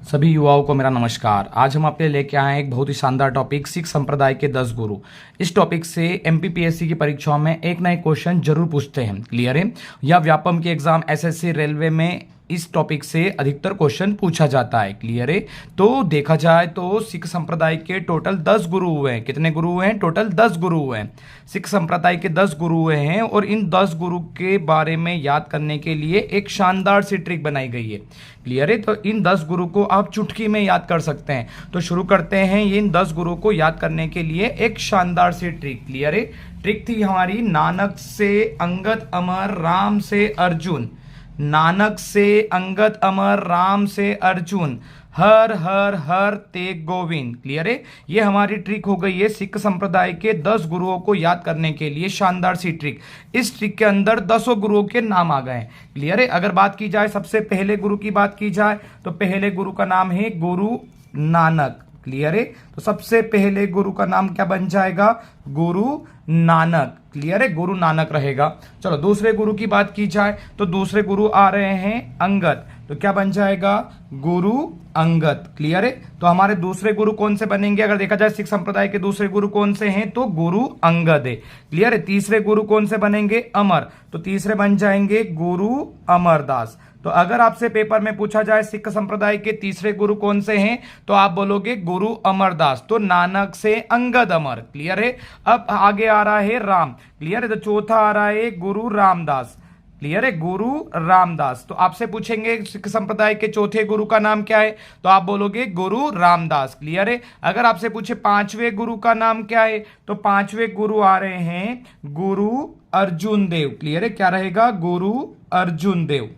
सभी युवाओं को मेरा नमस्कार। आज हम आपके लेके आए हैं एक बहुत ही शानदार टॉपिक, सिख संप्रदाय के 10 गुरु। इस टॉपिक से एमपीपीएससी की परीक्षाओं में एक ना एक क्वेश्चन जरूर पूछते हैं। क्लियर है? या व्यापम के एग्जाम, एसएससी, रेलवे में इस टॉपिक से अधिकतर क्वेश्चन पूछा जाता है। क्लियर है? तो देखा जाए तो सिख संप्रदाय के टोटल 10 गुरु हुए हैं। कितने गुरु हुए हैं? टोटल 10 गुरु हुए हैं। सिख संप्रदाय के 10 गुरु हुए हैं और इन 10 गुरु के बारे में याद करने के लिए एक शानदार सी ट्रिक बनाई गई है। क्लियर है? तो इन 10 गुरु को आप चुटकी में याद कर सकते हैं। तो शुरू करते हैं इन 10 गुरु को याद करने के लिए एक शानदार सी ट्रिक। क्लियर है? ट्रिक थी हमारी, नानक से अंगद अमर, राम से अर्जुन। नानक से अंगद अमर, राम से अर्जुन, हर हर हर तेग गोविंद। क्लियर है? ये हमारी ट्रिक हो गई है सिख संप्रदाय के 10 गुरुओं को याद करने के लिए। शानदार सी ट्रिक। इस ट्रिक के अंदर 10 गुरुओं के नाम आ गए हैं। क्लियर है? अगर बात की जाए सबसे पहले गुरु की बात की जाए तो पहले गुरु का नाम है गुरु नानक। क्लियर है? तो सबसे पहले गुरु का नाम क्या बन जाएगा? गुरु नानक। क्लियर है? गुरु नानक रहेगा। चलो दूसरे गुरु की बात की जाए तो दूसरे गुरु आ रहे हैं अंगद। तो क्या बन जाएगा? गुरु अंगद। क्लियर है? तो हमारे दूसरे गुरु कौन से बनेंगे? अगर देखा जाए सिख संप्रदाय के दूसरे गुरु कौन से हैं तो गुरु अंगद है। क्लियर है? तीसरे गुरु कौन से बनेंगे? अमर। तो तीसरे बन जाएंगे गुरु अमरदास। तो अगर आपसे पेपर में पूछा जाए सिख संप्रदाय के तीसरे गुरु कौन से हैं तो आप बोलोगे गुरु अमरदास। तो नानक से अंगद अमर। क्लियर है? अब आगे आ रहा है राम। क्लियर है? तो चौथा आ रहा है गुरु रामदास। क्लियर है? गुरु रामदास। तो आपसे पूछेंगे सिख संप्रदाय के चौथे गुरु का नाम क्या है तो आप बोलोगे गुरु रामदास। क्लियर है? अगर आपसे पूछे पांचवें गुरु का नाम क्या है तो पांचवें गुरु आ रहे हैं गुरु अर्जुन देव। क्लियर है? क्या रहेगा? गुरु अर्जुन देव।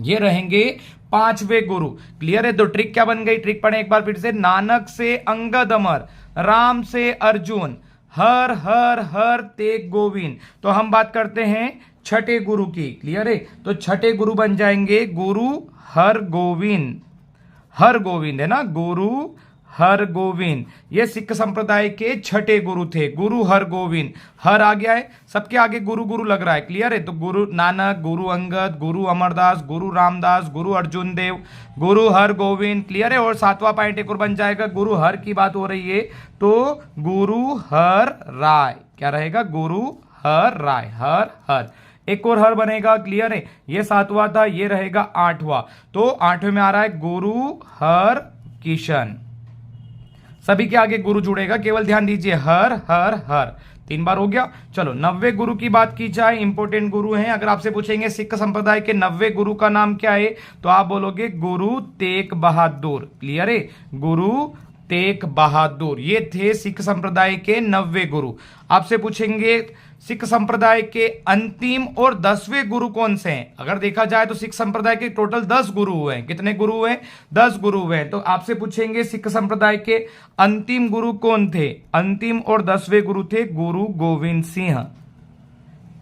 ये रहेंगे पांचवें गुरु। क्लियर है? तो ट्रिक क्या बन गई? ट्रिक पढ़े एक बार फिर से। नानक से अंगद अमर, राम से अर्जुन, हर हर हर तेग गोविंद। तो हम बात करते हैं छठे गुरु की। क्लियर है? तो छठे गुरु बन जाएंगे गुरु हर गोविंद। हर गोविंद है ना, गुरु हर गोविंद। ये सिख संप्रदाय के छठे गुरु थे, गुरु हर गोविंद। हर आ गया है, सबके आगे गुरु गुरु लग रहा है। क्लियर है? तो गुरु नानक, गुरु अंगद, गुरु अमरदास, गुरु रामदास, गुरु अर्जुन देव, गुरु हर गोविंद। क्लियर है? और सातवां पॉइंट एक और बन जाएगा, गुरु हर की बात हो रही है तो गुरु हर राय। क्या रहेगा? गुरु हर राय। हर हर एक और हर बनेगा। क्लियर है? ये सातवां था, ये रहेगा आठवां। तो आठवें में आ रहा है गुरु हर किशन। सभी के आगे गुरु जुड़ेगा, केवल ध्यान दीजिए, हर हर हर। 3 बार हो गया। चलो 90 गुरु की बात की जाए, इंपोर्टेंट गुरु हैं। अगर आपसे पूछेंगे सिख संप्रदाय के 90 गुरु का नाम क्या है तो आप बोलोगे गुरु तेग बहादुर। क्लियर है? गुरु तेग बहादुर। ये थे सिख संप्रदाय के 90 गुरु। आपसे पूछेंगे सिख संप्रदाय के अंतिम और 10वें गुरु कौन से हैं? अगर देखा जाए तो सिख संप्रदाय के टोटल 10 गुरु हुए हैं। कितने गुरु हुए? 10 गुरु हुए हैं। तो आपसे पूछेंगे सिख संप्रदाय के अंतिम गुरु कौन थे? अंतिम और 10वें गुरु थे गुरु गोविंद सिंह।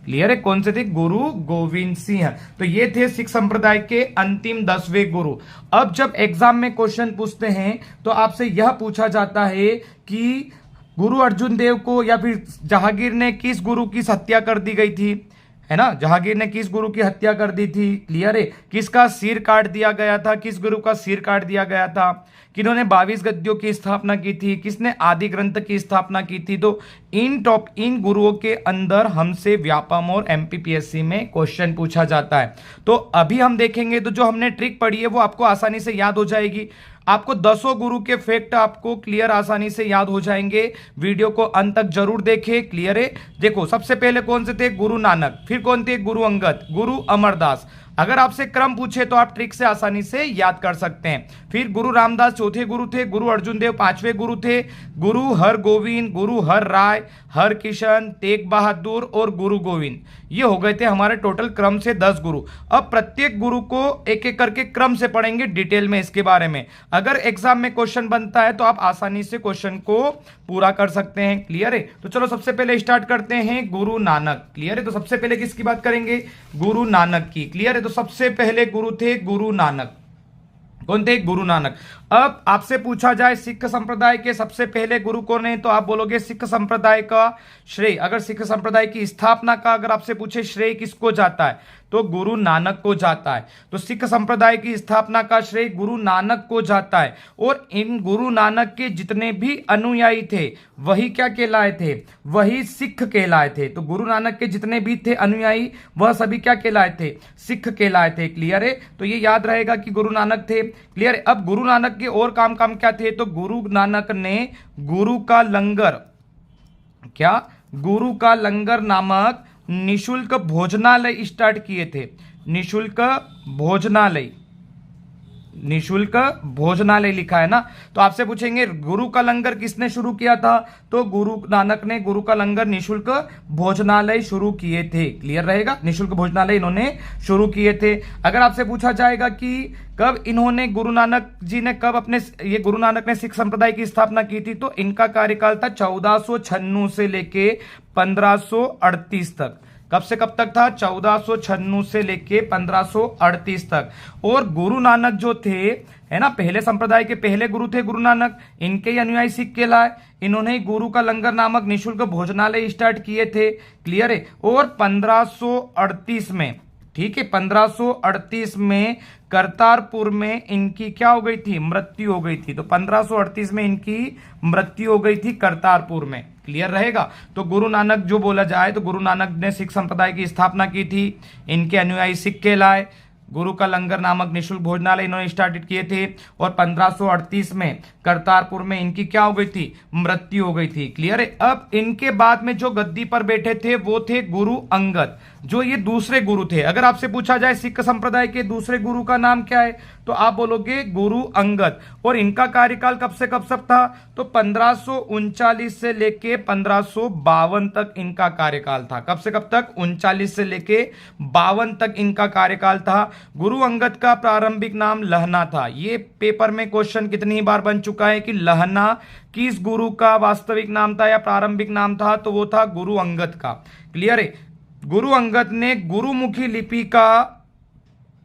क्लियर है? कौन से थे? गुरु गोविंद सिंह। तो ये थे सिख संप्रदाय के अंतिम 10वें गुरु। अब जब एग्जाम में क्वेश्चन पूछते हैं तो आपसे यह पूछा जाता है कि गुरु अर्जुन देव को या फिर जहांगीर ने किस गुरु की हत्या कर दी गई थी, है ना? जहांगीर ने किस गुरु की हत्या कर दी थी? क्लियर है? किसका सिर काट दिया गया था? किस गुरु का सिर काट दिया गया था? किन्होंने 22 गद्यों की स्थापना की थी? किसने आदि ग्रंथ की स्थापना की थी? तो इन गुरुओं के अंदर हमसे व्यापम और एमपीपीएससी में क्वेश्चन पूछा जाता है। तो अभी हम देखेंगे तो जो हमने ट्रिक पढ़ी है वो आपको आसानी से याद हो जाएगी। आपको 10 गुरु के फैक्ट आपको क्लियर आसानी से याद हो जाएंगे। वीडियो को अंत तक जरूर देखें। क्लियर है? देखो सबसे पहले कौन से थे? गुरु नानक। फिर कौन थे? गुरु अंगद, गुरु अमरदास। अगर आपसे क्रम पूछे तो आप ट्रिक से आसानी से याद कर सकते हैं। फिर गुरु रामदास चौथे गुरु थे, गुरु अर्जुन देव 5वें गुरु थे, गुरु हर गोविंद, गुरु हर राय, हर किशन, तेग बहादुर और गुरु गोविंद। ये हो गए थे हमारे टोटल क्रम से 10 गुरु। अब प्रत्येक गुरु को एक एक करके क्रम से पढ़ेंगे डिटेल में इसके बारे में। अगर एग्जाम में क्वेश्चन बनता है तो आप आसानी से क्वेश्चन को पूरा कर सकते हैं। क्लियर है? तो चलो सबसे पहले स्टार्ट करते हैं गुरु नानक। क्लियर है? तो सबसे पहले किसकी बात करेंगे? गुरु नानक की। क्लियर है? तो सबसे पहले गुरु थे गुरु नानक। कौन थे? गुरु नानक। अब आपसे पूछा जाए सिख संप्रदाय के सबसे पहले गुरु कौन है, तो आप बोलोगे सिख संप्रदाय का श्रेय, अगर सिख संप्रदाय की स्थापना का अगर आपसे पूछे श्रेय किसको जाता है, तो गुरु नानक को जाता है। तो सिख संप्रदाय की स्थापना का श्रेय गुरु नानक को जाता है। और इन गुरु नानक के जितने भी अनुयायी थे वही क्या कहलाए थे? वही सिख कहलाए थे। तो गुरु नानक के जितने भी थे अनुयायी वह सभी क्या कहलाए थे? सिख कहलाए थे। क्लियर है? तो ये याद रहेगा कि गुरु नानक थे। क्लियर है? अब गुरु नानक के और काम क्या थे? तो गुरु नानक ने गुरु का लंगर, क्या? गुरु का लंगर नामक निशुल्क भोजनालय स्टार्ट किए थे। निशुल्क भोजनालय, निशुल्क भोजनालय लिखा है ना। तो आपसे पूछेंगे गुरु का लंगर किसने शुरू किया था, तो गुरु नानक ने गुरु का लंगर निशुल्क भोजनालय शुरू किए थे। क्लियर रहेगा? निशुल्क भोजनालय इन्होंने शुरू किए थे। अगर आपसे पूछा जाएगा कि कब इन्होंने, गुरु नानक जी ने कब अपने, ये गुरु नानक ने सिख संप्रदाय की स्थापना की थी, तो इनका कार्यकाल था 1496 से लेके 1538 तक। कब से कब तक था? 1496 से लेके 1538 तक। और गुरु नानक जो थे, है ना, पहले संप्रदाय के पहले गुरु थे गुरु नानक, इनके ही अनुयायी सिख कहलाए। इन्होंने ही गुरु का लंगर नामक निशुल्क भोजनालय स्टार्ट किए थे। क्लियर है? और 1538 में, ठीक है, 1538 में करतारपुर में इनकी क्या हो गई थी? मृत्यु हो गई थी। तो 1538 में इनकी मृत्यु हो गई थी करतारपुर में। क्लियर रहेगा? तो गुरु नानक जो बोला जाए तो गुरु नानक ने सिख संप्रदाय की स्थापना की थी, इनके अनुयायी सिख कहलाए, गुरु का लंगर नामक निशुल्क भोजनालय इन्होंने स्टार्टेड किए थे। और 1538 में करतारपुर में इनकी क्या हो गई थी? मृत्यु हो गई थी। क्लियर है? अब इनके बाद में जो गद्दी पर बैठे थे वो थे गुरु अंगद, जो ये दूसरे गुरु थे। अगर आपसे पूछा जाए सिख संप्रदाय के दूसरे गुरु का नाम क्या है, तो आप बोलोगे गुरु अंगद। और इनका कार्यकाल कब से कब तक था? तो 1539 से लेके 1552 तक इनका कार्यकाल था। कब से कब तक? 39 से लेके 52 तक इनका कार्यकाल था। गुरु अंगद का प्रारंभिक नाम लहना था। ये पेपर में क्वेश्चन कितनी बार बन चुका है कि लहना किस गुरु का वास्तविक नाम था या प्रारंभिक नाम था, तो वो था गुरु अंगद का। क्लियर है? गुरु अंगद ने गुरुमुखी लिपि का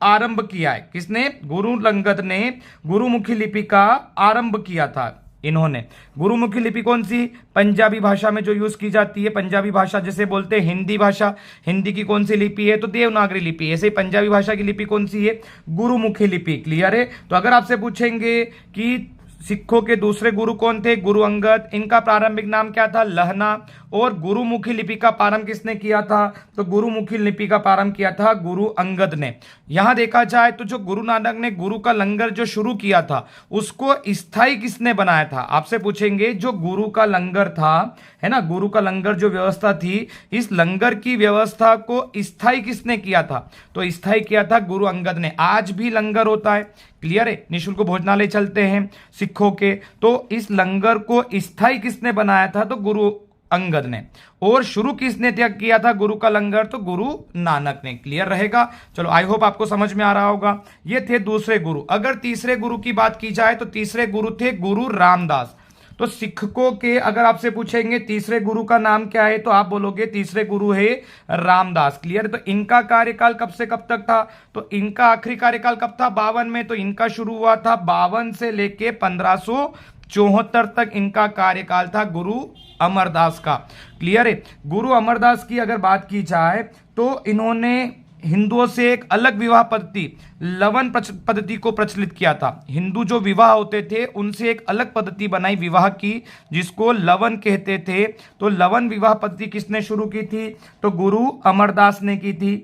आरंभ किया है। किसने? गुरु अंगद ने गुरुमुखी लिपि का आरंभ किया था। इन्होंने गुरुमुखी लिपि कौन सी? पंजाबी भाषा में जो यूज की जाती है, पंजाबी भाषा जैसे बोलते हैं हिंदी भाषा, हिंदी की कौन सी लिपि है? तो देवनागरी लिपि। ऐसे ही पंजाबी भाषा की लिपि कौन सी है? गुरुमुखी लिपि। क्लियर है? तो अगर आपसे पूछेंगे कि सिखों के दूसरे गुरु कौन थे? गुरु अंगद। इनका प्रारंभिक नाम क्या था? लहना। और गुरुमुखी लिपि का प्रारंभ किसने किया था? तो गुरुमुखी लिपि का प्रारंभ किया था गुरु अंगद ने। यहां देखा जाए तो जो गुरु नानक ने गुरु का लंगर जो शुरू किया था उसको स्थायी किसने बनाया था? आपसे पूछेंगे जो गुरु का लंगर था, है ना, गुरु का लंगर जो व्यवस्था थी, इस लंगर की व्यवस्था को स्थायी किसने किया था? तो स्थायी किया था गुरु अंगद ने। आज भी लंगर होता है। क्लियर है? निशुल्क भोजनालय चलते हैं सिखों के। तो इस लंगर को स्थायी किसने बनाया था? तो गुरु अंगद ने। और शुरू किसने किया था गुरु का लंगर? तो गुरु नानक ने। क्लियर रहेगा? चलो, आई होप आपको समझ में आ रहा होगा। ये थे दूसरे गुरु। अगर तीसरे गुरु की बात की जाए तो तीसरे गुरु थे गुरु रामदास। तो सिखों के अगर आपसे पूछेंगे तीसरे गुरु का नाम क्या है, तो आप बोलोगे तीसरे गुरु है रामदास। क्लियर? तो इनका कार्यकाल कब से कब तक था? तो इनका आखिरी कार्यकाल कब था? 52 में। तो इनका शुरू हुआ था 52 से लेके 1574 तक इनका कार्यकाल था गुरु अमरदास का। क्लियर है? गुरु अमरदास की अगर बात की जाए तो इन्होंने हिंदुओं से एक अलग विवाह पद्धति, लवन पद्धति को प्रचलित किया था। हिंदू जो विवाह होते थे उनसे एक अलग पद्धति बनाई विवाह की, जिसको लवन कहते थे। तो लवन विवाह पद्धति किसने शुरू की थी? तो गुरु अमरदास ने की थी।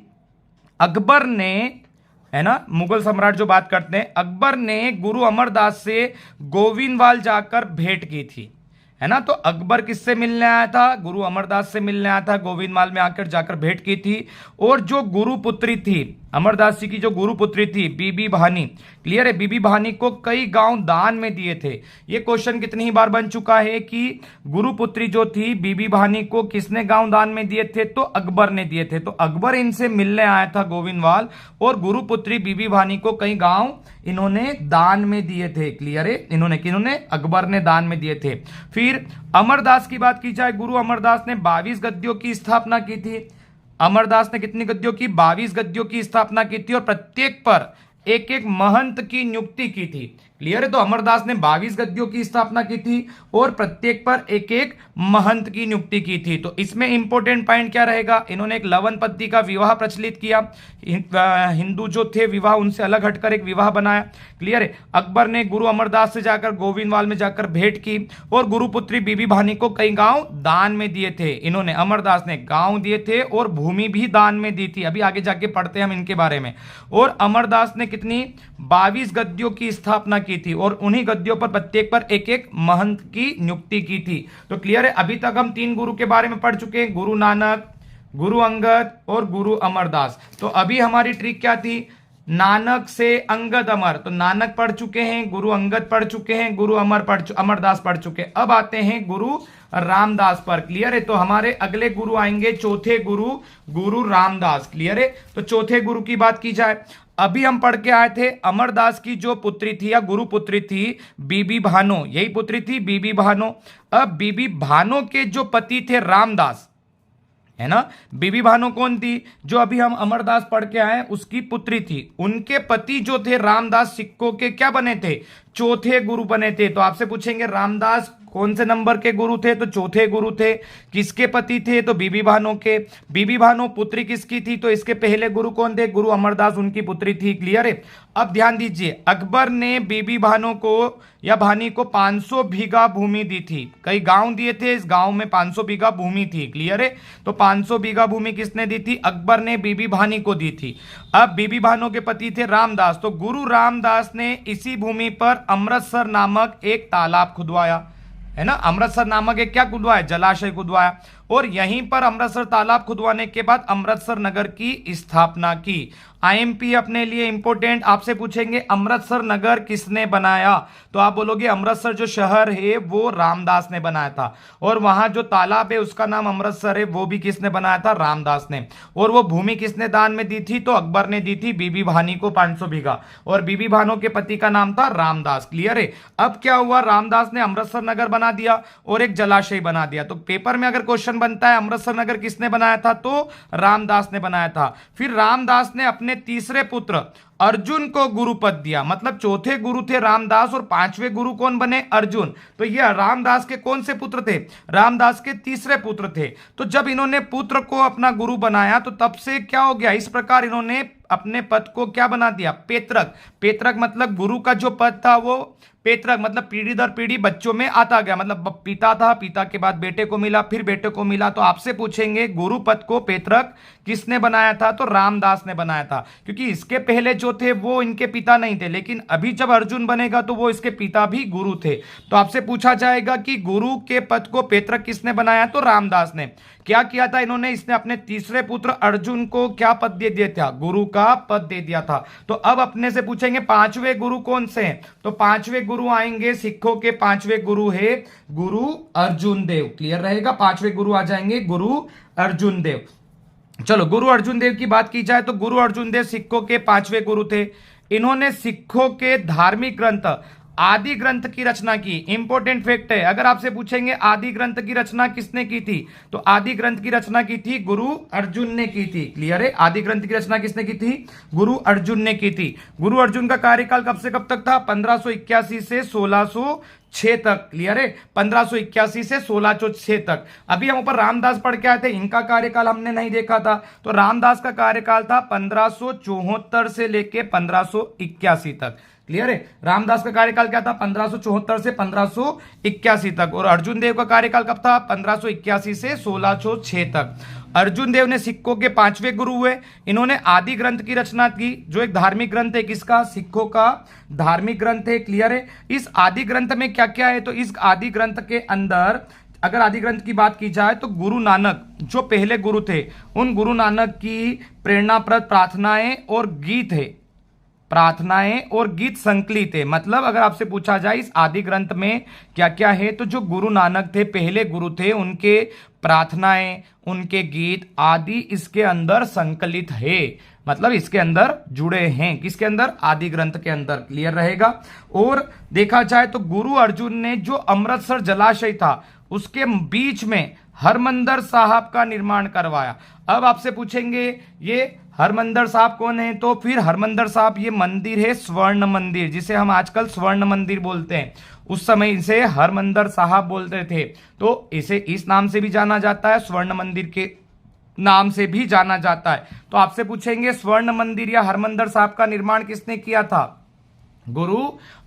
अकबर ने, है ना, मुगल सम्राट जो बात करते हैं, अकबर ने गुरु अमरदास से गोविंदवाल जाकर भेंट की थी, है ना। तो अकबर किससे मिलने आया था? गुरु अमरदास से मिलने आया था, गोविंदवाल में आकर जाकर भेंट की थी। और जो गुरु पुत्री थी अमरदास जी की, जो गुरु पुत्री थी बीबी भानी, क्लियर है, बीबी भानी को कई गांव दान में दिए थे। ये क्वेश्चन कितनी ही बार बन चुका है कि गुरु पुत्री जो थी बीबी भानी को किसने गांव दान में दिए थे? तो अकबर ने दिए थे। तो अकबर इनसे मिलने आया था गोविंदवाल, और गुरु पुत्री बीबी भानी को कई गांव इन्होंने दान में दिए थे। क्लियर है? इन्होंने अकबर ने दान में दिए थे। फिर अमरदास की बात की जाए, गुरु अमरदास ने 22 गद्दियों की स्थापना की थी। अमरदास ने कितनी गद्दियों की? 22 गद्दियों की स्थापना की थी। और प्रत्येक पर एक एक महंत की नियुक्ति की थी। क्लियर है? तो अमरदास ने 22 गद्दियों की स्थापना की थी और प्रत्येक पर एक एक महंत की नियुक्ति की थी। तो इसमें इंपॉर्टेंट पॉइंट क्या रहेगा, इन्होंने एक लवन पद्धति का विवाह प्रचलित किया। हिंदू जो थे विवाह उनसे अलग हटकर एक विवाह बनाया। क्लियर है? अकबर ने गुरु अमरदास से जाकर गोविंदवाल में जाकर भेंट की और गुरुपुत्री बीबी भानी को कई गांव दान में दिए थे। इन्होंने, अमरदास ने गांव दिए थे और भूमि भी दान में दी थी। अभी आगे जाके पढ़ते हैं हम इनके बारे में। और अमरदास ने कितनी 22 गद्दियों की स्थापना की थी और उन्हीं गद्दियों पर प्रत्येक पर एक एक महंत की नियुक्ति की थी। तो क्लियर है? अभी तक हम 3 गुरु के बारे में पढ़ चुके हैं, गुरु नानक, गुरु अंगद और गुरु अमरदास। तो अभी हमारी ट्रिक क्या थी, नानक से अंगद अमर, तो नानक पढ़ चुके हैं, गुरु अंगद पढ़ चुके हैं, गुरु अमरदास पढ़ चुके हैं। अब आते हैं गुरु रामदास पर। क्लियर है? तो हमारे अगले गुरु आएंगे चौथे गुरु, गुरु रामदास। क्लियर है? तो चौथे गुरु की बात की जाए, अभी हम पढ़ के आए थे अमरदास की जो पुत्री थी या गुरु पुत्री थी बीबी भानो, यही पुत्री थी बीबी भानो। अब बीबी भानो के जो पति थे रामदास, है ना, बीबी भानो कौन थी, जो अभी हम अमरदास पढ़ के आए उसकी पुत्री थी। उनके पति जो थे रामदास सिक्कों के क्या बने थे, चौथे गुरु बने थे। तो आपसे पूछेंगे रामदास कौन से नंबर के गुरु थे, तो चौथे गुरु थे। किसके पति थे, तो बीबी भानो के। बीबी भानो पुत्री किसकी थी, तो इसके पहले गुरु कौन थे, गुरु अमरदास उनकी पुत्री थी। क्लियर है? अब ध्यान दीजिए, अकबर ने बीबी भानो को या भानी को 500 बीघा भूमि दी थी। कई गांव दिए थे, इस गांव में 500 बीघा भूमि थी। क्लियर है? तो 500 बीघा भूमि किसने दी थी, अकबर ने बीबी भानी को दी थी। अब बीबी भानो के पति थे रामदास, तो गुरु रामदास ने इसी भूमि पर अमृतसर नामक एक तालाब खुदवाया, है ना, अमृतसर नामक एक क्या खुदवाया, जलाशय खुदवाया। और यहीं पर अमृतसर तालाब खुदवाने के बाद अमृतसर नगर की स्थापना की। आईएमपी अपने लिए इंपॉर्टेंट, आपसे पूछेंगे अमृतसर नगर किसने बनाया, तो आप बोलोगे अमृतसर जो शहर है वो रामदास ने बनाया था। और वहां जो तालाब है उसका नाम अमृतसर है, वो भी किसने बनाया था, रामदास ने। और वो भूमि किसने दान में दी थी, तो अकबर ने दी थी बीबी भानी को 500 बीघा। और बीबी भानो के पति का नाम था रामदास। क्लियर है? अब क्या हुआ, रामदास ने अमृतसर नगर बना दिया और एक जलाशय बना दिया। तो पेपर में अगर क्वेश्चन बनता है अमृतसर नगर किसने बनाया था, तो रामदास ने बनाया था। फिर रामदास ने अपने तीसरे पुत्र अर्जुन को गुरु पद दिया। मतलब चौथे गुरु थे रामदास और 5वें गुरु कौन बने, अर्जुन। तो ये रामदास के कौन से पुत्र थे, रामदास के तीसरे पुत्र थे। तो जब इन्होंने पुत्र को अपना गुरु बनाया तो तब से क्या हो गया, इस प्रकार इन्होंने अपने पद को क्या बना दिया, पेत्रक। पेत्रक मतलब गुरु का जो पद था वो पेत्रक, मतलब पीढ़ी दर पीढ़ी बच्चों में आता गया। मतलब पिता था, पिता के बाद बेटे को मिला, फिर बेटे को मिला। तो आपसे पूछेंगे गुरु पद को पेत्रक किसने बनाया था, तो रामदास ने बनाया था। क्योंकि इसके पहले जो थे वो इनके पिता नहीं थे, लेकिन अभी जब अर्जुन बनेगा तो वो इसके पिता भी गुरु थे। तो आपसे पूछा जाएगा कि गुरु के पद को पेत्रक किसने बनाया, तो रामदास ने। क्या किया था इन्होंने, इसने अपने तीसरे पुत्र अर्जुन को क्या पद दे दिया था, गुरु का पद दे दिया था। तो अब अपने से पूछेंगे 5वें गुरु कौन से हैं, तो 5वें गुरु आएंगे, सिखों के 5वें गुरु है गुरु अर्जुन देव। क्लियर रहेगा? 5वें गुरु आ जाएंगे गुरु अर्जुन देव। चलो गुरु अर्जुन देव की बात की जाए तो गुरु अर्जुन देव सिखों के 5वें गुरु थे। इन्होंने सिखों के धार्मिक ग्रंथ आदि ग्रंथ की रचना की। इंपॉर्टेंट फैक्ट है, अगर आपसे पूछेंगे आदि ग्रंथ की रचना किसने की थी, तो आदि ग्रंथ की रचना की थी गुरु अर्जुन ने की थी। क्लियर है? आदि ग्रंथ की रचना किसने की थी, गुरु अर्जुन ने की थी। गुरु अर्जुन का कार्यकाल कब से कब तक था, 1581 से 1606 तक। क्लियर है? 1581 से 1606 तक। अभी हम ऊपर रामदास पढ़ के आए थे, इनका कार्यकाल हमने नहीं देखा था। तो रामदास का कार्यकाल था 1574 से लेके 1581 तक। क्लियर है? रामदास का कार्यकाल क्या था, 1574 से 1581 तक। और अर्जुन देव का कार्यकाल कब था, 1581 से 1606 तक। अर्जुन देव ने सिखों के 5वें गुरु हुए। इन्होंने आदि ग्रंथ की रचना की, जो एक धार्मिक ग्रंथ है, किसका, सिखों का धार्मिक ग्रंथ है। क्लियर है? इस आदि ग्रंथ में क्या क्या है, तो इस आदि ग्रंथ के अंदर अगर आदि ग्रंथ की बात की जाए तो गुरु नानक जो पहले गुरु थे, उन गुरु नानक की प्रेरणाप्रद प्रार्थनाएं और गीत है, प्रार्थनाएं और गीत संकलित है। मतलब अगर आपसे पूछा जाए इस आदि ग्रंथ में क्या क्या है, तो जो गुरु नानक थे, पहले गुरु थे, उनके प्रार्थनाएं, उनके गीत आदि इसके अंदर संकलित है। मतलब इसके अंदर जुड़े हैं, किसके अंदर, आदि ग्रंथ के अंदर। क्लियर रहेगा? और देखा जाए तो गुरु अर्जुन ने जो अमृतसर जलाशय था उसके बीच में हरमंदिर साहब का निर्माण करवाया। अब आपसे पूछेंगे ये हरमंदिर साहब कौन है, तो फिर हरमंदिर साहब ये मंदिर है स्वर्ण मंदिर, जिसे हम आजकल स्वर्ण मंदिर बोलते हैं। उस समय इसे हरमंदिर साहब बोलते थे, तो इसे इस नाम से भी जाना जाता है, स्वर्ण मंदिर के नाम से भी जाना जाता है। तो आपसे पूछेंगे स्वर्ण मंदिर या हरमंदिर साहब का निर्माण किसने किया था? गुरु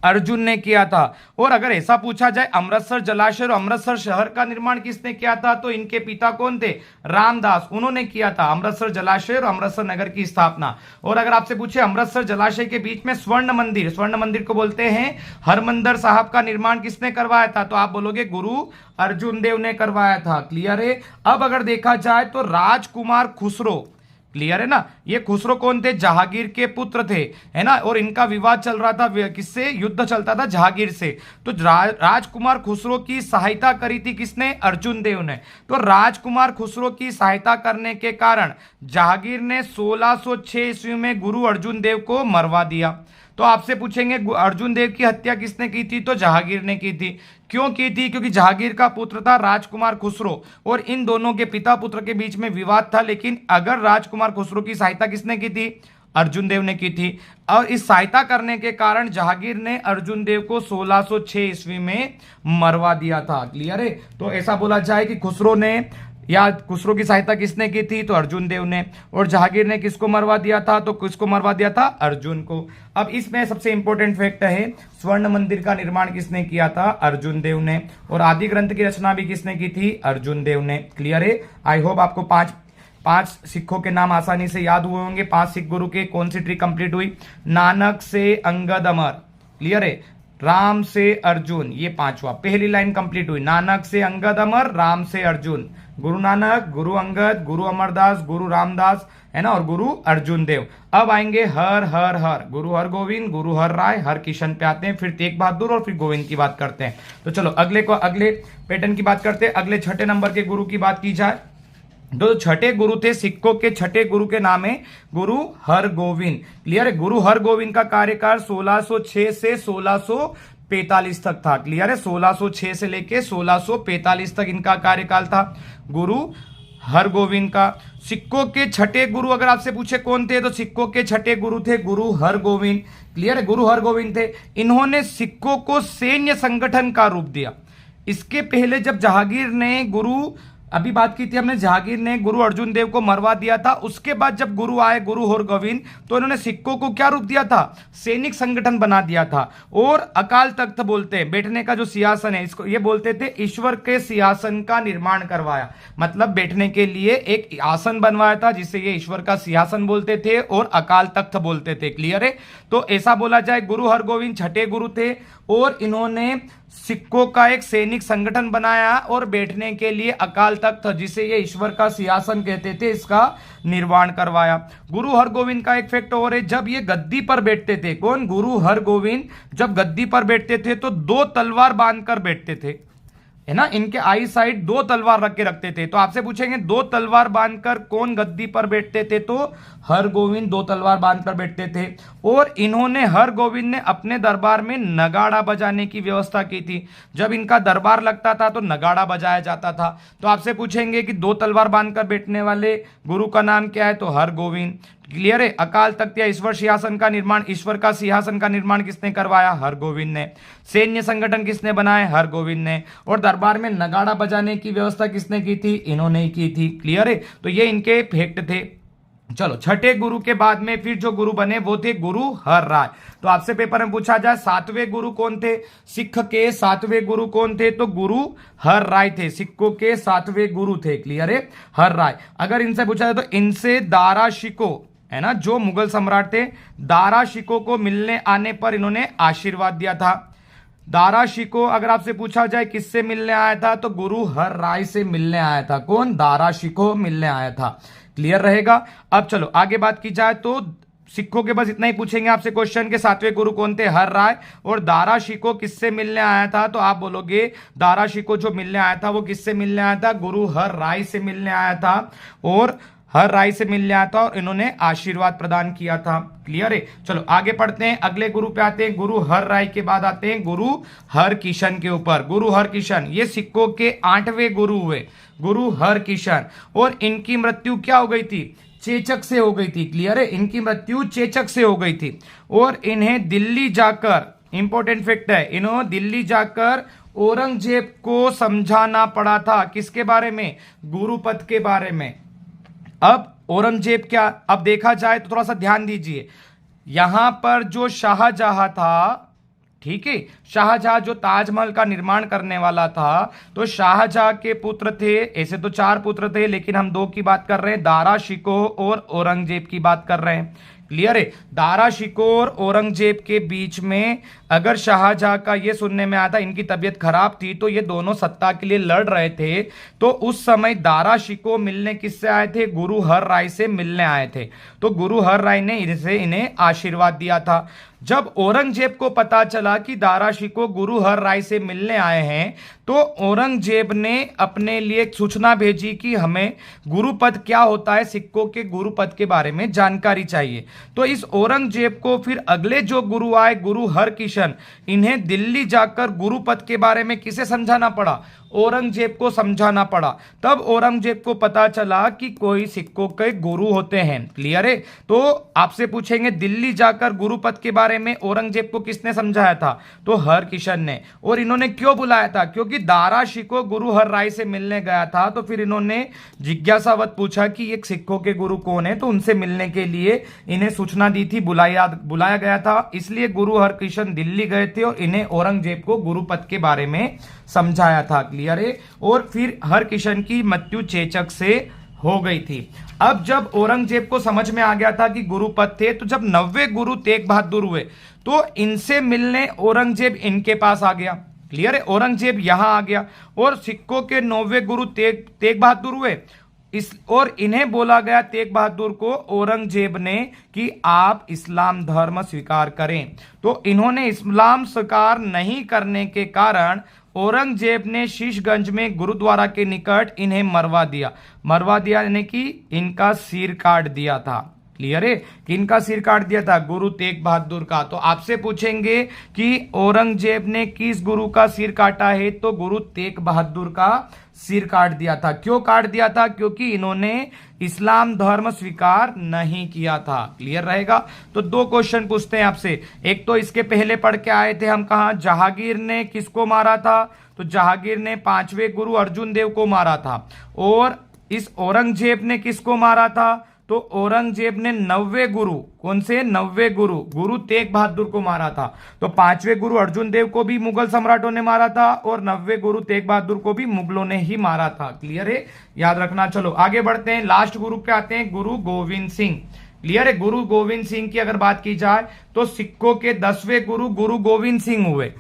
अर्जुन ने किया था। और अगर ऐसा पूछा जाए अमृतसर जलाशय और अमृतसर शहर का निर्माण किसने किया था, तो इनके पिता कौन थे? रामदास, उन्होंने किया था अमृतसर जलाशय और अमृतसर नगर की स्थापना। और अगर आपसे पूछे अमृतसर जलाशय के बीच में स्वर्ण मंदिर को बोलते हैं हरमंदिर साहब का निर्माण किसने करवाया था, तो आप बोलोगे गुरु अर्जुन देव ने करवाया था। क्लियर है? अब अगर देखा जाए तो राजकुमार खुसरो, क्लियर है ना, ये खुसरो कौन थे? जहांगीर के पुत्र थे, है ना, और इनका विवाद चल रहा था, किससे? युद्ध चलता था जहांगीर से। तो राजकुमार खुसरो की सहायता करी थी किसने? अर्जुन देव ने। तो राजकुमार खुसरो की सहायता करने के कारण जहांगीर ने 1606 ईस्वी में गुरु अर्जुन देव को मरवा दिया। तो आपसे पूछेंगे अर्जुन देव की हत्या किसने की थी, तो जहांगीर ने की थी। क्यों की थी? क्योंकि जहांगीर का पुत्र था राजकुमार खुसरो और इन दोनों के पिता पुत्र के बीच में विवाद था। लेकिन अगर राजकुमार खुसरो की सहायता किसने की थी? अर्जुन देव ने की थी। और इस सहायता करने के कारण जहांगीर ने अर्जुन देव को 1606 ईस्वी में मरवा दिया था। क्लियर है? तो ऐसा बोला जाए कि खुसरो ने या खुसरो की सहायता किसने की थी, तो अर्जुन देव ने। और जहांगीर ने किसको मरवा दिया था, तो किसको मरवा दिया था? अर्जुन को। अब इसमें सबसे इंपॉर्टेंट फैक्ट है स्वर्ण मंदिर का निर्माण किसने किया था? अर्जुन देव ने। और आदि ग्रंथ की रचना भी किसने की थी? अर्जुन देव ने। क्लियर है? आई होप आपको पांच सिखों के नाम आसानी से याद हुए होंगे। 5 सिख गुरु के कौन सी ट्री कंप्लीट हुई? नानक से अंगद अमर, क्लियर है, राम से अर्जुन, ये 5वां, पहली लाइन कंप्लीट हुई। नानक से अंगद अमर, राम से अर्जुन, गुरु नानक, गुरु अंगद, गुरु अमरदास, गुरु रामदास, है ना, और गुरु अर्जुन देव। अब आएंगे हर हर हर, गुरु हर गोविंद, गुरु हर राय, हर किशन पे आते हैं, फिर तेग बहादुर और फिर गोविंद की बात करते हैं। तो चलो अगले पैटर्न की बात करते हैं। अगले 6ठे नंबर के गुरु की बात की जाए, दो छठे गुरु थे सिखों के, छठे गुरु के नाम है गुरु हरगोविंद। क्लियर है? गुरु हरगोविंद का कार्यकाल 1606 से 1645 तक था। क्लियर है? 1606 से लेके 1645 तक इनका कार्यकाल था गुरु हरगोविंद का। सिखों के छठे गुरु अगर आपसे पूछे कौन थे, तो सिखों के छठे गुरु थे गुरु हरगोविंद। क्लियर है? गुरु हरगोविंद थे। इन्होंने सिखों को सैन्य संगठन का रूप दिया। इसके पहले जब जहांगीर ने अभी बात की थी हमने, जहांगीर ने गुरु अर्जुन देव को मरवा दिया था। उसके बाद जब गुरु आए गुरु हरगोविंद, तो इन्होंने सिखों को क्या रूप दिया था? सैनिक संगठन बना दिया था। और अकाल तख्त बोलते हैं, बैठने का जो सिंहासन है, इसको ये बोलते थे ईश्वर के सिंहासन का निर्माण करवाया। मतलब बैठने के लिए एक आसन बनवाया था, जिसे ये ईश्वर का सिंहासन बोलते थे और अकाल तख्त बोलते थे। क्लियर है? तो ऐसा बोला जाए गुरु हरगोविंद छठे गुरु थे और इन्होंने सिखों का एक सैनिक संगठन बनाया और बैठने के लिए अकाल तख्त, जिसे ये ईश्वर का सिंहासन कहते थे, इसका निर्माण करवाया। गुरु हरगोविंद का एक फैक्ट और है, जब ये गद्दी पर बैठते थे, कौन? गुरु हरगोविंद जब गद्दी पर बैठते थे तो 2 तलवार बांधकर बैठते थे, है ना, इनके आई साइड 2 तलवार रख के रखते थे। तो आपसे पूछेंगे 2 तलवार बांधकर कौन गद्दी पर बैठते थे, तो हरगोविंद 2 तलवार बांधकर बैठते थे। और इन्होंने हरगोविंद ने अपने दरबार में नगाड़ा बजाने की व्यवस्था की थी। जब इनका दरबार लगता था तो नगाड़ा बजाया जाता था। तो आपसे पूछेंगे कि 2 तलवार बांधकर बैठने वाले गुरु का नाम क्या है, तो हरगोविंद। क्लियर है? अकाल तख्त या ईश्वर का सिंहासन का निर्माण किसने करवाया? हरगोविंद ने। सैन्य संगठन किसने बनाए? हरगोविंद ने। और दरबार में नगाड़ा बजाने की व्यवस्था किसने की थी? इन्होंने ही की थी। क्लियर है? तो ये इनके फैक्ट थे। चलो छठे गुरु के बाद में फिर जो गुरु बने वो थे गुरु हर राय। तो आपसे पेपर में पूछा जाए 7वें गुरु कौन थे? सिख के 7वें गुरु कौन थे? तो गुरु हर राय थे। सिखों के 7वें गुरु थे। क्लियर है? हर राय। अगर इनसे पूछा जाए तो इनसे दारा शिको, है ना, जो मुगल सम्राट थे, दारा शिको को मिलने आने पर इन्होंने आशीर्वाद दिया था। दारा शिको अगर आपसे पूछा जाए किससे मिलने आया था, तो गुरु हर राय से मिलने आया था। कौन? दारा शिको मिलने आया था। क्लियर रहेगा? अब चलो आगे बात की जाए तो सिखों के बस इतना ही पूछेंगे आपसे क्वेश्चन के 7वें गुरु कौन थे? हर राय। और दारा शिको किससे मिलने आया था, तो आप बोलोगे दारा शिको जो मिलने आया था वो किससे मिलने आया था? गुरु हर राय से मिलने आया था। और हर राय से मिलने आया था और इन्होंने आशीर्वाद प्रदान किया था। क्लियर है। चलो आगे पढ़ते हैं, अगले गुरु पे आते हैं। गुरु हर राय के बाद आते हैं गुरु हर किशन के ऊपर। गुरु हर किशन ये सिक्कों के 8वें गुरु हुए, गुरु हर किशन। और इनकी मृत्यु क्या हो गई थी? चेचक से हो गई थी। क्लियर है, इनकी मृत्यु चेचक से हो गई थी। और इन्हें दिल्ली जाकर, इंपॉर्टेंट फैक्ट है, इन्होंने दिल्ली जाकर औरंगजेब को समझाना पड़ा था। किसके बारे में? गुरुपद के बारे में। अब औरंगजेब क्या, अब देखा जाए तो थोड़ा सा ध्यान दीजिए, यहां पर जो शाहजहां था, ठीक है, शाहजहां जो ताजमहल का निर्माण करने वाला था, तो शाहजहां के पुत्र थे, ऐसे तो 4 पुत्र थे लेकिन हम 2 की बात कर रहे हैं, दारा शिकोह और औरंगजेब की बात कर रहे हैं। क्लियर है। दारा शिकोह और औरंगजेब के बीच में अगर शाहजहां का ये सुनने में आया था इनकी तबीयत खराब थी, तो ये दोनों सत्ता के लिए लड़ रहे थे, तो उस समय दारा शिकोह मिलने किससे आए थे? गुरु हर राय से मिलने आए थे। तो गुरु हर राय ने इन्हें आशीर्वाद दिया था। जब औरंगजेब को पता चला कि दारा शिकोह गुरु हर राय से मिलने आए हैं, तो औरंगजेब ने अपने लिए एक सूचना भेजी कि हमें गुरुपद क्या होता है, सिक्कों के गुरुपद के बारे में जानकारी चाहिए। तो इस औरंगजेब को फिर अगले जो गुरु आए, गुरु हरकिशन, इन्हें दिल्ली जाकर गुरुपद के बारे में किसे समझाना पड़ा? औरंगजेब को समझाना पड़ा। तब औरंगजेब को पता चला कि कोई सिक्कों के गुरु होते हैं। क्लियर है। तो आपसे पूछेंगे दिल्ली जाकर गुरुपद के बारे में औरंगजेब को किसने समझाया था? तो हरकिशन ने। और इन्होंने क्यों बुलाया था? क्योंकि दारा शिकोह गुरु हर राय से मिलने गया था, तो फिर इन्होंने जिज्ञासावत पूछा कि ये सिक्कों के गुरु कौन है, तो उनसे मिलने के लिए इन्हें सूचना दी थी, बुलाया गया था। इसलिए गुरु हरकिशन दिल्ली गए थे और इन्हें औरंगजेब को गुरुपद के बारे में समझाया था। क्लियर है। और फिर हरकिशन की मृत्यु चेचक से हो गई थी। अब जब औरंगजेब को समझ में आ गया था कि गुरुपद थे, तो जब 90वें गुरु तेग बहादुर हुए, तो इनसे मिलने औरंगजेब इनके पास आ गया। क्लियर है। औरंगजेब यहां आ गया और सिक्कों के 9वें गुरु तेग बहादुर हुए, और इन्हें बोला गया, तेग बहादुर को, औरंगजेब ने, कि आप इस्लाम धर्म स्वीकार करें। तो इन्होंने इस्लाम स्वीकार नहीं करने के कारण औरंगजेब ने शीशगंज में गुरुद्वारा के निकट इन्हें मरवा दिया यानी कि इनका सिर काट दिया था। क्लियर है। कि इनका सिर काट दिया था, गुरु तेग बहादुर का। तो आपसे पूछेंगे कि औरंगजेब ने किस गुरु का सिर काटा है? तो गुरु तेग बहादुर का सिर काट दिया था। क्यों काट दिया था? क्योंकि इन्होंने इस्लाम धर्म स्वीकार नहीं किया था। क्लियर रहेगा। तो 2 क्वेश्चन पूछते हैं आपसे। एक तो इसके पहले पढ़ के आए थे हम, कहा जहांगीर ने किसको मारा था? तो जहांगीर ने 5वें गुरु अर्जुन देव को मारा था। और इस औरंगजेब ने किसको मारा था? तो औरंगजेब ने 90वें गुरु, कौन से 90वें गुरु? गुरु तेग बहादुर को मारा था। तो 5वें गुरु अर्जुन देव को भी मुगल सम्राटों ने मारा था और 90वें गुरु तेग बहादुर को भी मुगलों ने ही मारा था। क्लियर है। याद रखना। चलो आगे बढ़ते हैं, लास्ट गुरु पे आते हैं, गुरु गोविंद सिंह। क्लियर है। गुरु गोविंद सिंह की अगर बात की जाए तो सिक्कों के 10वें गुरु गुरु गोविंद सिंह हुए,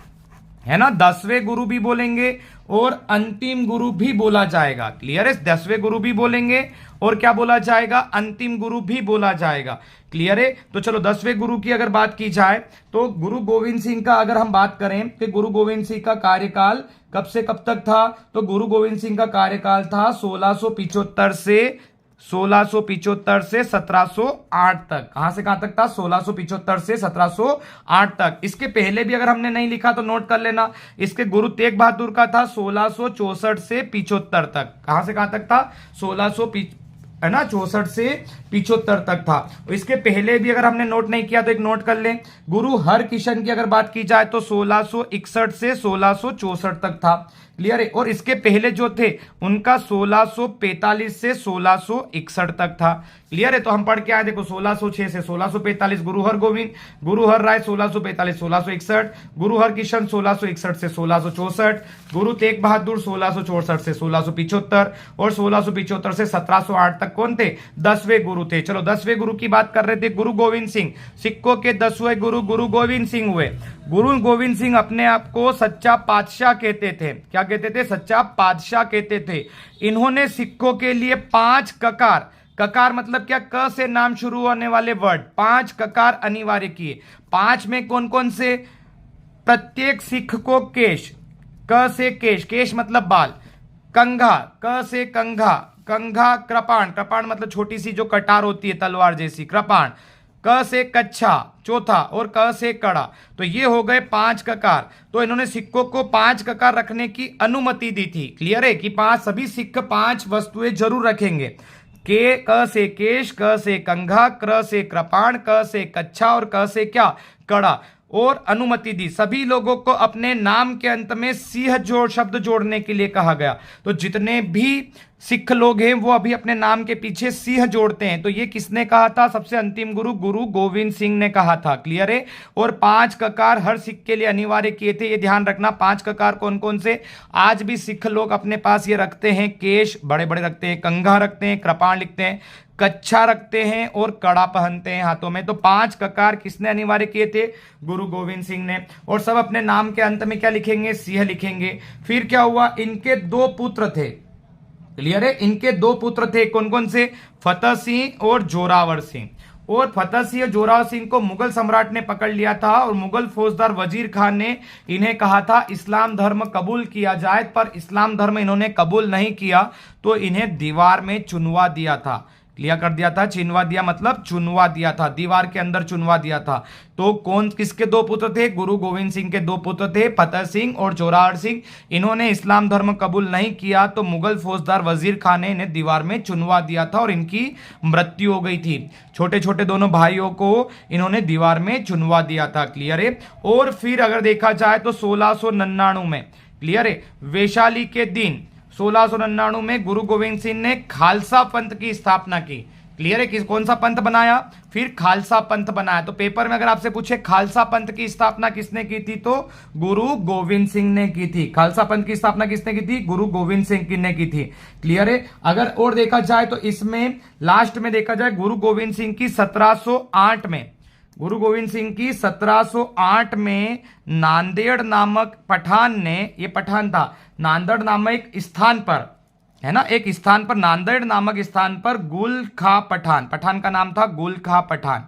है ना। 10वें गुरु भी बोलेंगे और अंतिम गुरु भी बोला जाएगा। क्लियर है। 10वें गुरु भी बोलेंगे और क्या बोला जाएगा? अंतिम गुरु भी बोला जाएगा। क्लियर है। तो चलो 10वें गुरु की अगर बात की जाए तो गुरु गोविंद सिंह का अगर हम बात करें कि गुरु गोविंद सिंह का कार्यकाल कब से कब तक था, तो गुरु गोविंद सिंह का कार्यकाल था 1675 से 1708 तक। कहां से कहां तक था? 1675 से 1708 तक। इसके पहले भी अगर हमने नहीं लिखा तो नोट कर लेना। इसके गुरु तेग बहादुर का था 1664 से 75 तक। कहां से कहां तक था? 64 से 75 तक था। इसके पहले भी अगर हमने नोट नहीं किया तो एक नोट कर लें। गुरु हरकिशन की अगर बात की जाए तो 1661 से 1664 तक था। क्लियर है। और इसके पहले जो थे उनका 1645 से 1661 तक था। क्लियर है। तो हम पढ़ के आए, देखो 1606 से 1645 गुरु हर गोविंद, गुरु हर राय 1645 1661, गुरु हर किशन 1661 से 1664, गुरु तेग बहादुर 1664 से 1675 और 1675 से 1708 तक कौन थे? 10वें गुरु थे। चलो 10वें गुरु की बात कर रहे थे, गुरु गोविंद सिंह। सिक्कों के 10वें गुरु गुरु गोविंद सिंह हुए। गुरु गोविंद सिंह अपने आप को सच्चा पातशाह कहते थे। क्या कहते थे? सच्चा पातशाह कहते थे। इन्होंने सिक्कों के लिए 5 ककार, ककार मतलब क्या? क से नाम शुरू होने वाले वर्ड, 5 ककार अनिवार्य किए। 5 में कौन कौन से? प्रत्येक सिख को केश, क से केश, केश मतलब बाल, कंघा, क से कंघा, कंघा, कृपाण, कृपाण मतलब छोटी सी जो कटार होती है तलवार जैसी, कृपाण। क से कच्छा चौथा और क से कड़ा। तो ये हो गए 5 ककार। तो इन्होंने सिक्कों को 5 ककार रखने की अनुमति दी थी। क्लियर है कि 5 सभी सिक्के 5 वस्तुएं जरूर रखेंगे। के क से केश, क से कंघा, क्र से कृपाण, क से कच्छा और क से क्या, कड़ा। और अनुमति दी सभी लोगों को अपने नाम के अंत में सिंह जोड़ शब्द जोड़ने के लिए कहा गया। तो जितने भी सिख लोग हैं वो अभी अपने नाम के पीछे सिंह जोड़ते हैं। तो ये किसने कहा था? सबसे अंतिम गुरु गुरु गोविंद सिंह ने कहा था। क्लियर है। और 5 ककार हर सिख के लिए अनिवार्य किए थे। ये ध्यान रखना 5 ककार कौन कौन से आज भी सिख लोग अपने पास ये रखते हैं। केश बड़े बड़े रखते हैं, कंघा रखते हैं, कृपाण लिखते हैं, कच्छा रखते हैं और कड़ा पहनते हैं हाथों में। तो 5 ककार किसने अनिवार्य किए थे? गुरु गोविंद सिंह ने। और सब अपने नाम के अंत में क्या लिखेंगे? सिंह लिखेंगे। फिर क्या हुआ? इनके 2 पुत्र थे। क्लियर है। इनके 2 पुत्र थे। कौन कौन से? फतेह सिंह और जोरावर सिंह। और फतेह सिंह और जोरावर सिंह को मुगल सम्राट ने पकड़ लिया था और मुगल फौजदार वजीर खान ने इन्हें कहा था इस्लाम धर्म कबूल किया जाए, पर इस्लाम धर्म इन्होंने कबूल नहीं किया तो इन्हें दीवार में चुनवा दिया था। क्लियर कर दिया था। चिनवा दिया मतलब चुनवा दिया था, दीवार के अंदर चुनवा दिया था। तो कौन किसके 2 पुत्र थे? गुरु गोविंद सिंह के 2 पुत्र थे, फतेह सिंह और जोरावर सिंह। इन्होंने इस्लाम धर्म कबूल नहीं किया तो मुगल फौजदार वजीर खान ने इन्हें दीवार में चुनवा दिया था और इनकी मृत्यु हो गई थी। छोटे छोटे दोनों भाइयों को इन्होंने दीवार में चुनवा दिया था। क्लियर है। और फिर अगर देखा जाए तो 1699 में, क्लियर है, वैशाली के दिन 1699 में गुरु गोविंद सिंह ने खालसा पंथ की स्थापना की। क्लियर है। किस कौन सा पंथ बनाया? फिर खालसा पंथ बनाया। तो पेपर में अगर आपसे पूछे खालसा पंथ की स्थापना किसने की थी तो गुरु गोविंद सिंह ने की थी। खालसा पंथ की स्थापना किसने की थी? गुरु गोविंद सिंह ने की थी। क्लियर है। अगर और देखा जाए तो इसमें लास्ट में देखा जाए गुरु गोविंद सिंह की 1708 में, गुरु गोविंद सिंह की 1708 में नांदेड़ नामक पठान ने, ये पठान था, नांदेड़ नामक स्थान पर, है ना, एक स्थान पर, नांदेड़ नामक स्थान पर गुल खा पठान, पठान का नाम था गुल खा पठान,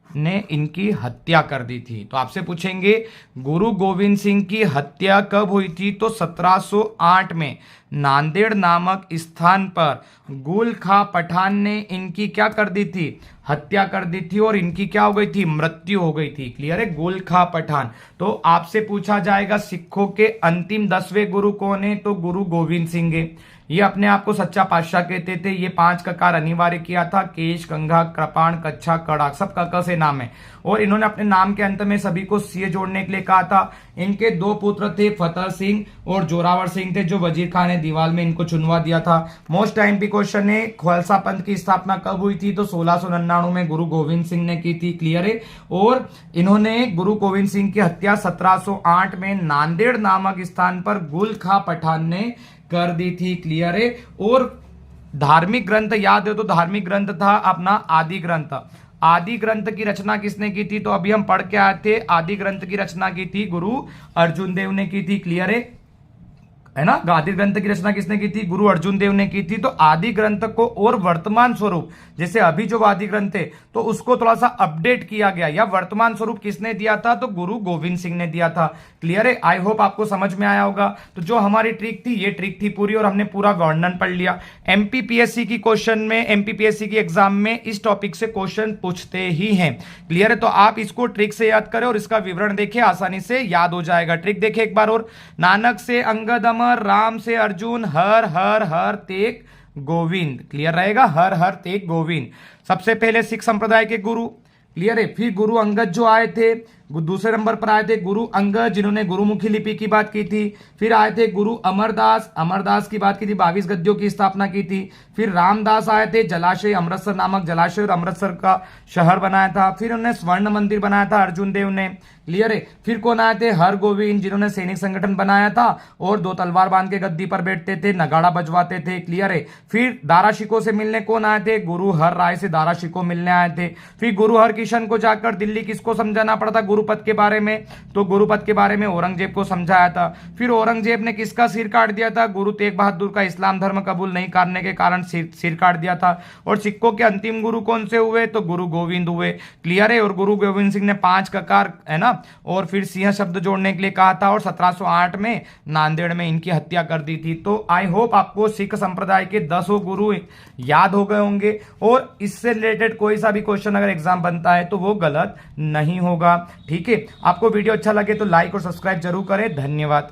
ने इनकी हत्या कर दी थी। तो आपसे पूछेंगे गुरु गोविंद सिंह की हत्या कब हुई थी तो 1708 में नांदेड़ नामक स्थान पर गुल खा पठान ने इनकी क्या कर दी थी? हत्या कर दी थी और इनकी क्या हो गई थी? मृत्यु हो गई थी। क्लियर है। गुल खा पठान। तो आपसे पूछा जाएगा सिखों के अंतिम 10वें गुरु कौन है तो गुरु गोविंद सिंह है। ये अपने आप को सच्चा पातशाह कहते थे। ये 5 ककार अनिवार्य किया था। केश, कंघा, कृपाण, कच्छा, कड़ा, सब क से नाम है। और इन्होंने अपने नाम के अंत में सभी को सिंह जोड़ने के लिए कहा था। इनके 2 पुत्र थे, फतेह सिंह और जोरावर सिंह थे, जो वजीर खान ने दीवार में इनको चुनवा दिया था। मोस्ट टाइम भी क्वेश्चन है खालसा पंथ की स्थापना कब हुई थी तो 1699 में गुरु गोविंद सिंह ने की थी। क्लियर है। और इन्होंने गुरु गोविंद सिंह की हत्या 1708 में नांदेड़ नामक स्थान पर गुल खा पठान ने कर दी थी। क्लियर है। और धार्मिक ग्रंथ याद है तो धार्मिक ग्रंथ था अपना आदि ग्रंथ। आदि ग्रंथ की रचना किसने की थी तो अभी हम पढ़ के आए थे। आदि ग्रंथ की रचना की थी गुरु अर्जुन देव ने की थी। क्लियर है ना। आदि ग्रंथ की रचना किसने की थी? गुरु अर्जुन देव ने की थी। तो आदि ग्रंथ को और वर्तमान स्वरूप, जैसे अभी जो आदि ग्रंथ थे तो उसको थोड़ा सा अपडेट किया गया, या वर्तमान स्वरूप किसने दिया था तो गुरु गोविंद सिंह ने दिया था। क्लियर है। आई होप आपको समझ में आया होगा। तो जो हमारी ट्रिक थी ये ट्रिक थी पूरी और हमने पूरा वर्णन पढ़ लिया। एमपीपीएससी की क्वेश्चन में, एमपीपीएससी की एग्जाम में इस टॉपिक से क्वेश्चन पूछते ही हैं। क्लियर है। तो आप इसको ट्रिक से याद करें और इसका विवरण देखें, आसानी से याद हो जाएगा। ट्रिक देखें एक बार और। नानक से अंगद अमर, राम से अर्जुन, हर हर हर तेग गोविंद। क्लियर रहेगा। हर हर तेग गोविंद। सबसे पहले सिख संप्रदाय के गुरु। क्लियर है। फिर गुरु अंगद जो आए थे, दूसरे नंबर पर आए थे गुरु अंगद, जिन्होंने गुरुमुखी लिपि की बात की थी। फिर आए थे गुरु अमरदास, अमरदास की बात की थी, 22 गद्यों की स्थापना की थी। फिर रामदास आए थे, जलाशय अमृतसर नामक जलाशय और अमृतसर का शहर बनाया था। फिर उन्होंने स्वर्ण मंदिर बनाया था अर्जुन देव ने। क्लियर है। फिर कौन आए थे? हर गोविंद, जिन्होंने सैनिक संगठन बनाया था और 2 तलवार बांध के गद्दी पर बैठते थे, नगाड़ा बजवाते थे। क्लियर है। फिर दारा शिकोह से मिलने कौन आए थे? गुरु हर राय से दारा शिकोह मिलने आए थे। फिर गुरु हर किशन को जाकर दिल्ली किसको समझाना पड़ा था? गुरु गुरुपद के बारे में, तो गुरुपद के बारे में औरंगजेब को समझाया था। फिर औरंगजेब ने किसका सिर काट दिया था? गुरु तेग बहादुर का इस्लाम धर्म कबूल नहीं करने के कारण सिर काट दिया था। और सिखों के अंतिम गुरु कौन से हुए? तो गुरु गोविंद हुए। क्लियर है। और गुरु गोविंद सिंह ने 5 ककार है ना, और फिर सिंह शब्द जोड़ने के लिए कहा था, और 1708 में नांदेड़ में इनकी हत्या कर दी थी। तो आई होप आपको सिख संप्रदाय के 10 गुरु याद हो गए होंगे, और इससे रिलेटेड कोई सा भी क्वेश्चन अगर एग्जाम बनता है तो वो गलत नहीं होगा। ठीक है। आपको वीडियो अच्छा लगे तो लाइक और सब्सक्राइब जरूर करें। धन्यवाद।